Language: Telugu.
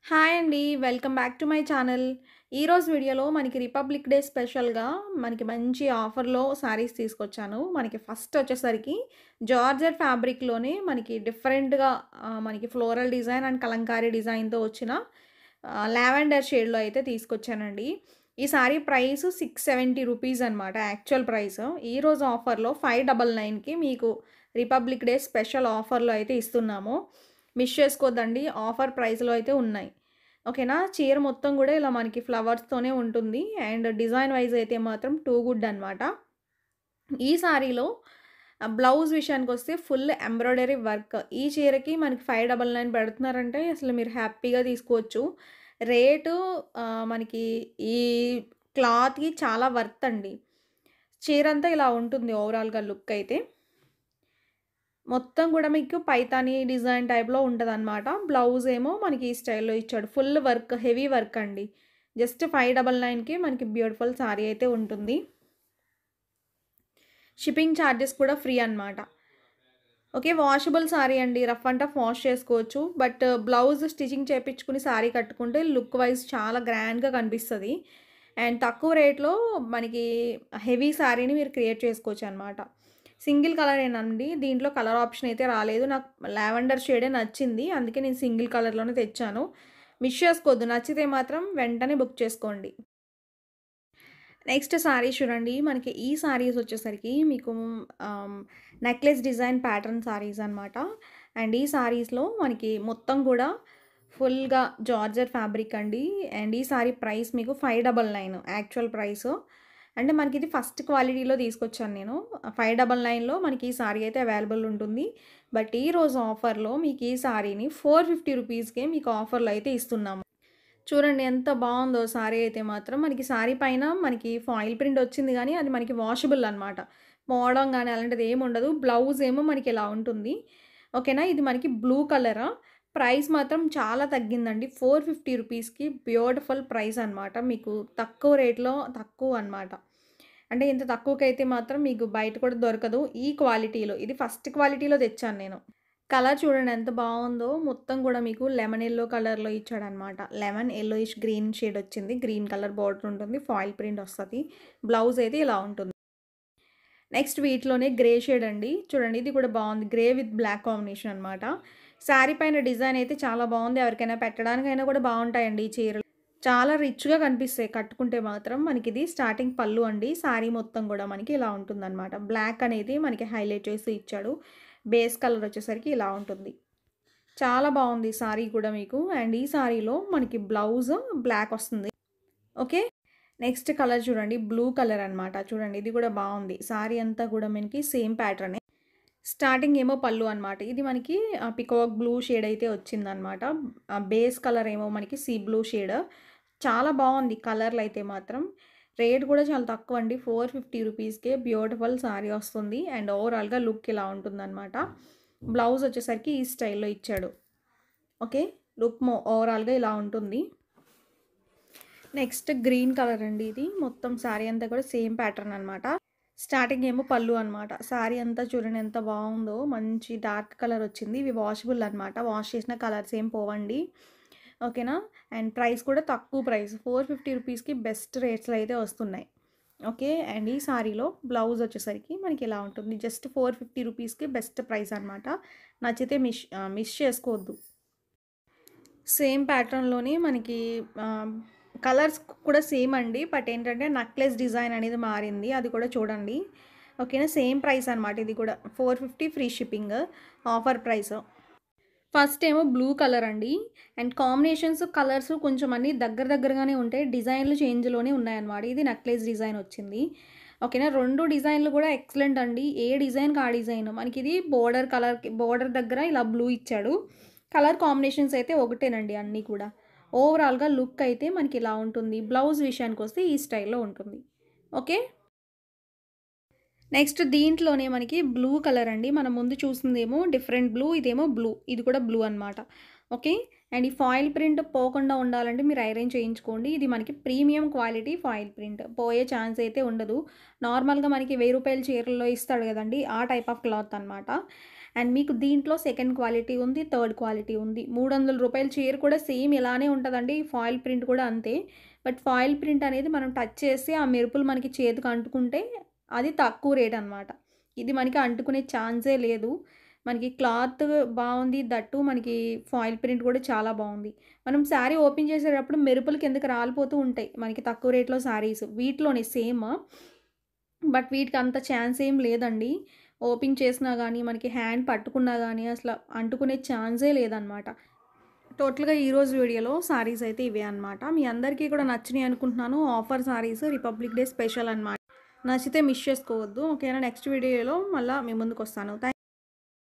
హాయ్ అండి. Welcome back to my channel. ఈరోజు వీడియోలో మనకి రిపబ్లిక్ డే స్పెషల్‌గా మనకి మంచి ఆఫర్‌లో శారీస్ తీసుకొచ్చాను. మనకి ఫస్ట్ వచ్చేసరికి జార్జెట్ ఫ్యాబ్రిక్‌లోనే మనకి డిఫరెంట్‌గా మనకి ఫ్లోరల్ డిజైన్ అండ్ కలంకారీ డిజైన్‌తో వచ్చిన లావెండర్ షేడ్‌లో అయితే తీసుకొచ్చానండి. ఈ శారీ ప్రైస్ ₹670 అనమాట యాక్చువల్ ప్రైస్. ఈరోజు ఆఫర్‌లో 599కి మీకు రిపబ్లిక్ డే స్పెషల్ ఆఫర్‌లో అయితే ఇస్తున్నాము. మిస్ చేసుకోవద్దండి. ఆఫర్ ప్రైస్‌లో అయితే ఉన్నాయి. ఓకేనా. చీర మొత్తం గూడా ఇలా మనకి ఫ్లవర్స్‌తోనే ఉంటుంది. అండ్ డిజైన్ వైస్ అయితే మాత్రం టూ గుడ్ అనమాట. ఈ సారీలో బ్లౌజ్ విషయానికొస్తే ఫుల్ ఎంబ్రాయిడరీ వర్క్. ఈ చీరకి మనకి 599 పెడుతున్నారంటే అసలు మీరు హ్యాపీగా తీసుకోవచ్చు. రేటు మనకి ఈ క్లాత్‌కి చాలా వర్త్ అండి. చీరంతా ఇలా ఉంటుంది ఓవరాల్‌గా లుక్ అయితే. మొత్తం గూడా మీకు పైతాని డిజైన్ టైప్‌లో ఉంటదనమాట. బ్లౌజ్ ఏమో మనకి ఈ స్టైల్‌లో ఇచ్చాడు. ఫుల్ వర్క్, హెవీ వర్క్ అండి. జస్ట్ 599కి మనకి బ్యూటిఫుల్ సారీ అయితే ఉంటుంది. షిప్పింగ్ ఛార్జెస్ కూడా ఫ్రీ అనమాట. ఓకే. వాషబుల్ సారీ అండి. రఫ్ అండ్ టఫ్ వాష్ చేసుకోవచ్చు. బట్ బ్లౌజ్ స్టిచింగ్ చేపించుకొని సారీ కట్టుకుంటే లుక్ వైస్ చాలా గ్రాండ్‌గా కనిపిస్తది. అండ్ తక్కువ రేట్‌లో మనకి హెవీ సారీని మీరు క్రియేట్ చేసుకోవచ్చనమాట. సింగిల్ కలరేనండి. దీంట్లో కలర్ ఆప్షన్ అయితే రాలేదు. నాకు లావెండర్ షేడే నచ్చింది. అందుకే నేను సింగిల్ కలర్‌లోనే తెచ్చాను. మిస్ చేసుకోవద్దు. నచ్చితే మాత్రం వెంటనే బుక్ చేసుకోండి. నెక్స్ట్ సారీ చూడండి. మనకి ఈ సారీస్ వచ్చేసరికి మీకు ఆహ్, నెక్లెస్ డిజైన్ ప్యాటర్న్ సారీస్ అనమాట. అండ్ ఈ సారీస్‌లో మనకి మొత్తం గూడా ఫుల్‌గా జార్జెట్ ఫ్యాబ్రిక్ అండి. అండ్ ఈ సారీ ప్రైస్ మీకు 599 యాక్చువల్ ప్రైసు. అంటే మనకిది ఫస్ట్ క్వాలిటీలో తీసుకొచ్చాను నేను. 599లో మనకి ఈ సారీ అయితే అవైలబుల్ ఉంటుంది. బట్ ఈరోజు ఆఫర్‌లో మీకు ఈ సారీని 450 రూపీస్‌కే మీకు ఆఫర్‌లో అయితే ఇస్తున్నాము. చూడండి ఎంత బావుందో సారీ అయితే మాత్రం. మనకి సారీ పైన మనకి ఫాయిల్ ప్రింట్ వచ్చింది గానీ, అది మనకి వాషబుల్ అనమాట. పోవడం గానీ అలాంటిది ఏముండదు. బ్లౌజ్ ఏమో మనకి ఇలా ఉంటుంది. ఓకేనా. ఇది మనకి బ్లూ కలరా. ప్రైస్ మాత్రం చాలా తగ్గిందండి. 450 రూపీస్‌కి బ్యూటిఫుల్ ప్రైస్ అనమాట. మీకు తక్కువ రేట్‌లో తక్కువ అనమాట. అంటే ఇంత తక్కువకైతే మాత్రం మీకు బయట కూడా దొరకదు. ఈ క్వాలిటీలో. ఇది ఫస్ట్ క్వాలిటీలో తెచ్చాను నేను. కలర్ చూడండి ఎంత బావుందో. మొత్తం గూడా మీకు లెమన్ యెల్లో కలర్‌లో ఇచ్చాడనమాట. లెమన్ యెల్లోయిష్ గ్రీన్ షేడ్ వచ్చింది. గ్రీన్ కలర్ బార్డర్ ఉంటుంది. ఫాయిల్ ప్రింట్ వస్తది. బ్లౌజ్ అయితే ఇలా ఉంటుంది. నెక్స్ట్ వీటిలోనే గ్రే షేడ్ అండి. చూడండి ఇది కూడా బావుంది. గ్రే విత్ బ్లాక్ కాంబినేషన్ అనమాట. శారీ పైన డిజైన్ అయితే చాలా బావుంది. ఎవరికైనా పెట్టడానికైనా కూడా బావుంటాయండి ఈ చీరలు. చాలా రిచ్‌గా కనిపిస్తాయి కట్టుకుంటే మాత్రం. మనకిది స్టార్టింగ్ పళ్ళు అండి. శారీ మొత్తం గూడా మనకి ఇలా ఉంటుందనమాట. బ్లాక్ అనేది మనకి హైలైట్ చేసి ఇచ్చాడు. బేస్ కలర్ వచ్చేసరికి ఇలా ఉంటుంది. చాలా బావుంది సారీ కూడా మీకు. అండ్ ఈ సారీలో మనకి బ్లౌజ్ బ్లాక్ వస్తుంది. ఓకే. నెక్స్ట్ కలర్ చూడండి. బ్లూ కలర్ అనమాట. చూడండి ఇది కూడా బావుంది. సారీ అంతా కూడా మనకి సేమ్ ప్యాటర్నే. స్టార్టింగ్ ఏమో పళ్ళు అనమాట. ఇది మనకి పికాక్ బ్లూ షేడ్ అయితే వచ్చిందనమాట. బేస్ కలర్ ఏమో మనకి సీ బ్లూ షేడ్. చాలా బావుంది కలర్‌లయితే మాత్రం. రేట్ కూడా చాలా తక్కువండి. 450 రూపీస్‌కే బ్యూటిఫుల్ సారీ వస్తుంది. అండ్ ఓవరాల్‌గా లుక్ ఇలా ఉంటుందనమాట. బ్లౌజ్ వచ్చేసరికి ఈ స్టైల్‌లో ఇచ్చాడు. ఓకే. లుక్ ఓవరాల్‌గా ఇలా ఉంటుంది. నెక్స్ట్ గ్రీన్ కలర్ అండి ఇది. మొత్తం శారీ అంతా కూడా సేమ్ ప్యాటర్న్ అనమాట. స్టార్టింగ్ ఏమో పళ్ళు అనమాట. శారీ అంతా చూడండి ఎంత బావుందో. మంచి డార్క్ కలర్ వచ్చింది. ఇవి వాషబుల్ అనమాట. వాష్ చేసిన కలర్స్ ఏం పోవండి. ఓకేనా. అండ్ ప్రైస్ కూడా తక్కువ ప్రైస్. 450 రూపీస్‌కి బెస్ట్ రేట్స్‌లో అయితే వస్తున్నాయి. ఓకే. అండ్ ఈ సారీలో బ్లౌజ్ వచ్చేసరికి మనకి ఇలా ఉంటుంది. జస్ట్ 450 రూపీస్‌కి బెస్ట్ ప్రైస్ అనమాట. నచ్చితే మిస్ చేసుకోవద్దు. సేమ్ ప్యాటర్న్‌లోనే మనకి కలర్స్ కూడా సేమ్ అండి. బట్ ఏంటంటే నెక్లెస్ డిజైన్ అనేది మారింది. అది కూడా చూడండి. ఓకేనా. సేమ్ ప్రైస్ అనమాట ఇది కూడా. 450 free shipping offer price. First ఏమో బ్లూ కలర్ అండి. అండ్ కాంబినేషన్స్, కలర్స్ కొంచెం అన్నీ దగ్గర దగ్గరగానే ఉంటాయి. డిజైన్‌లు చేంజ్‌లోనే ఉన్నాయన్నమాట. ఇది నెక్లెస్ డిజైన్ వచ్చింది. ఓకేనా. 2 డిజైన్‌లు కూడా ఎక్సలెంట్ అండి. ఏ డిజైన్‌కి ఆ డిజైన్. మనకిది బోర్డర్ దగ్గర ఇలా బ్లూ ఇచ్చాడు. కలర్ కాంబినేషన్స్ అయితే ఒకటేనండి అన్నీ కూడా. ఓవరాల్‌గా లుక్ అయితే మనకి ఇలా ఉంటుంది. బ్లౌజ్ విషయానికొస్తే ఈ స్టైల్‌లో ఉంటుంది. ఓకే. నెక్స్ట్ దీంట్లోనే మనకి బ్లూ కలర్ అండి. మనం ముందు చూసిందేమో డిఫరెంట్ బ్లూ. ఇదేమో బ్లూ. ఇది కూడా బ్లూ అనమాట. ఓకే. అండ్ ఈ ఫాయిల్ ప్రింట్ పోకుండా ఉండాలంటే మీరు ఐరన్ చేయించుకోండి. ఇది మనకి ప్రీమియం క్వాలిటీ ఫాయిల్ ప్రింట్. పోయే ఛాన్స్ అయితే ఉండదు. నార్మల్‌గా మనకి రూ. 1000 చీరల్లో ఇస్తాడు కదండీ! ఆ టైప్ ఆఫ్ క్లాత్ అనమాట. అండ్ మీకు దీంట్లో సెకండ్ క్వాలిటీ ఉంది, థర్డ్ క్వాలిటీ ఉంది. 300 రూపాయల చీర కూడా సేమ్ ఇలానే ఉంటదండి. ఫాయిల్ ప్రింట్ కూడా అంతే. బట్ ఫాయిల్ ప్రింట్ అనేది మనం టచ్ చేసి ఆ మెరుపులు మనకి చేతికి అంటుకుంటే అది తక్కువ రేట్ అనమాట. ఇది మనకి అంటుకునే ఛాన్సే లేదు. మనకి క్లాత్ బావుంది. దట్టు మనకి ఫాయిల్ ప్రింట్ కూడా చాలా బావుంది. మనం శారీ ఓపెన్ చేసేటప్పుడు మెరుపులు కిందకి రాలిపోతూ ఉంటాయి. మనకి తక్కువ రేట్‌లో శారీస్. వీటిలోనే సేమ్. బట్ వీటికి అంత ఛాన్స్ ఏం లేదండి. ఓపెన్ చేసినా గానీ, మనకి హ్యాండ్ పట్టుకున్నా గానీ అసల అంటుకునే ఛాన్సే లేదనమాట. టోటల్‌గా ఈరోజు వీడియోలో శారీస్ అయితే ఇవే అనమాట. మీ అందరికీ కూడా నచ్చినాయి అనుకుంటున్నాను. Offer saris republic day special అనమాట. నచ్చితే మిస్ చేసుకోవద్దు. ఓకేనా? నెక్స్ట్ వీడియోలో మళ్ళా మీ ముందుకొస్తాను.